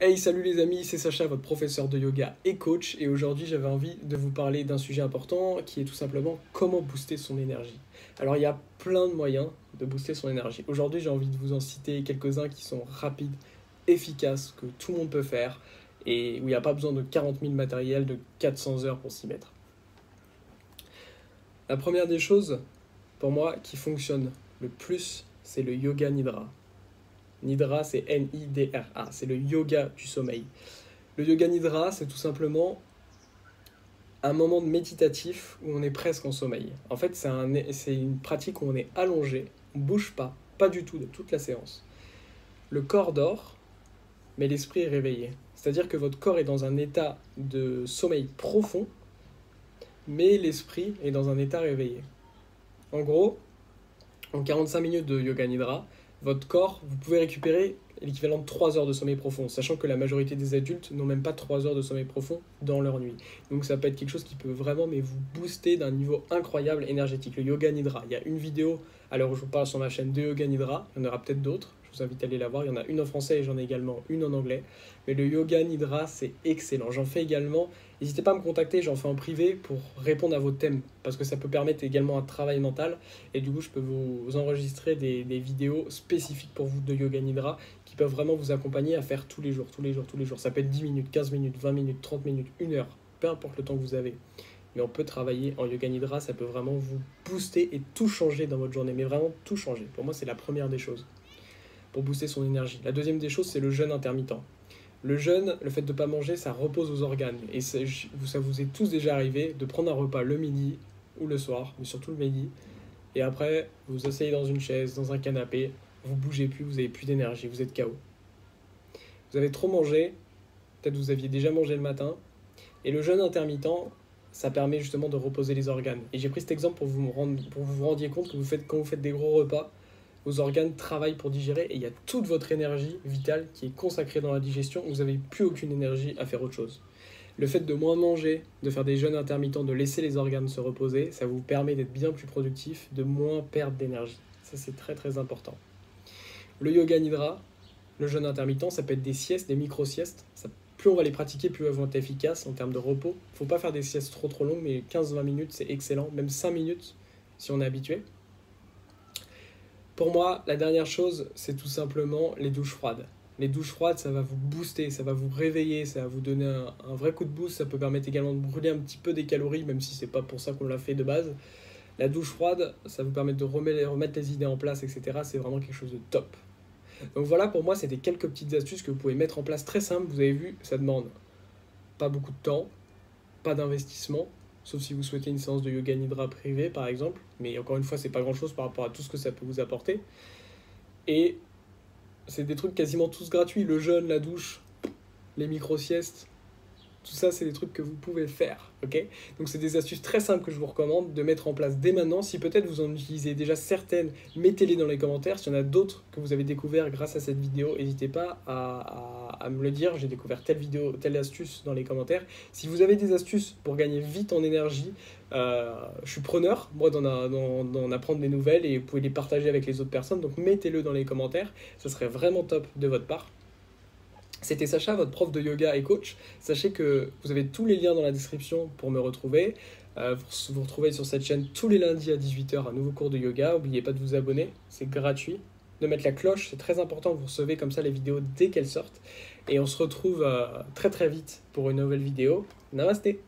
Hey, salut les amis, c'est Sacha, votre professeur de yoga et coach, et aujourd'hui j'avais envie de vous parler d'un sujet important qui est tout simplement comment booster son énergie. Alors il y a plein de moyens de booster son énergie. Aujourd'hui j'ai envie de vous en citer quelques-uns qui sont rapides, efficaces, que tout le monde peut faire, et où il n'y a pas besoin de 40 000 matériels, de 400 heures pour s'y mettre. La première des choses, pour moi, qui fonctionne le plus, c'est le yoga nidra. Nidra, c'est N-I-D-R-A, c'est le yoga du sommeil. Le yoga nidra, c'est tout simplement un moment méditatif où on est presque en sommeil. En fait, c'est une pratique où on est allongé, on ne bouge pas, pas du tout de toute la séance. Le corps dort, mais l'esprit est réveillé. C'est-à-dire que votre corps est dans un état de sommeil profond, mais l'esprit est dans un état réveillé. En gros, en 45 minutes de yoga nidra, votre corps, vous pouvez récupérer l'équivalent de 3 heures de sommeil profond, sachant que la majorité des adultes n'ont même pas 3 heures de sommeil profond dans leur nuit. Donc ça peut être quelque chose qui peut vraiment vous booster d'un niveau incroyable énergétique. Le yoga nidra, il y a une vidéo à l'heure où je vous parle sur ma chaîne de yoga nidra, il y en aura peut-être d'autres, je vous invite à aller la voir, il y en a une en français et j'en ai également une en anglais. Mais le yoga nidra, c'est excellent. J'en fais également, n'hésitez pas à me contacter, j'en fais en privé pour répondre à vos thèmes, parce que ça peut permettre également un travail mental, et du coup je peux vous enregistrer des vidéos spécifiques pour vous de yoga nidra, qui peuvent vraiment vous accompagner à faire tous les jours. Ça peut être 10 minutes, 15 minutes, 20 minutes, 30 minutes, 1 heure, peu importe le temps que vous avez. Mais on peut travailler en yoga nidra, ça peut vraiment vous booster et tout changer dans votre journée, mais vraiment tout changer. Pour moi, c'est la première des choses pour booster son énergie. La deuxième des choses, c'est le jeûne intermittent. Le jeûne, le fait de ne pas manger, ça repose aux organes. Et ça vous est tous déjà arrivé de prendre un repas le midi ou le soir, mais surtout le midi, et après, vous vous asseyez dans une chaise, dans un canapé, vous bougez plus, vous n'avez plus d'énergie, vous êtes KO. Vous avez trop mangé, peut-être vous aviez déjà mangé le matin, et le jeûne intermittent, ça permet justement de reposer les organes. Et j'ai pris cet exemple pour que vous vous rendiez compte que quand vous faites des gros repas, vos organes travaillent pour digérer et il y a toute votre énergie vitale qui est consacrée dans la digestion, vous n'avez plus aucune énergie à faire autre chose. Le fait de moins manger, de faire des jeûnes intermittents, de laisser les organes se reposer, ça vous permet d'être bien plus productif, de moins perdre d'énergie. Ça, c'est très très important. Le yoga nidra, le jeûne intermittent, ça peut être des siestes, des micro-siestes. Plus on va les pratiquer, plus elles vont être efficaces en termes de repos. Il ne faut pas faire des siestes trop longues, mais 15-20 minutes, c'est excellent. Même 5 minutes, si on est habitué. Pour moi, la dernière chose, c'est tout simplement les douches froides. Les douches froides, ça va vous booster, ça va vous réveiller, ça va vous donner un vrai coup de boost. Ça peut permettre également de brûler un petit peu des calories, même si c'est pas pour ça qu'on l'a fait de base. La douche froide, ça vous permet de remettre les idées en place, etc. C'est vraiment quelque chose de top. Donc voilà, pour moi, c'était quelques petites astuces que vous pouvez mettre en place très simples. Vous avez vu, ça demande pas beaucoup de temps, pas d'investissement, sauf si vous souhaitez une séance de yoga nidra privée, par exemple. Mais encore une fois, c'est pas grand-chose par rapport à tout ce que ça peut vous apporter. Et c'est des trucs quasiment tous gratuits. Le jeûne, la douche, les micro-siestes, tout ça, c'est des trucs que vous pouvez faire, ok? Donc c'est des astuces très simples que je vous recommande de mettre en place dès maintenant. Si peut-être vous en utilisez déjà certaines, mettez-les dans les commentaires. S'il y en a d'autres que vous avez découvert grâce à cette vidéo, n'hésitez pas à me le dire. J'ai découvert telle vidéo, telle astuce dans les commentaires. Si vous avez des astuces pour gagner vite en énergie, je suis preneur, moi, d'en apprendre des nouvelles, et vous pouvez les partager avec les autres personnes. Donc mettez-le dans les commentaires, ça serait vraiment top de votre part. C'était Sacha, votre prof de yoga et coach. Sachez que vous avez tous les liens dans la description pour me retrouver. Vous retrouvez sur cette chaîne tous les lundis à 18h un nouveau cours de yoga. N'oubliez pas de vous abonner, c'est gratuit. De mettre la cloche, c'est très important, vous recevez comme ça les vidéos dès qu'elles sortent. Et on se retrouve très très vite pour une nouvelle vidéo. Namasté!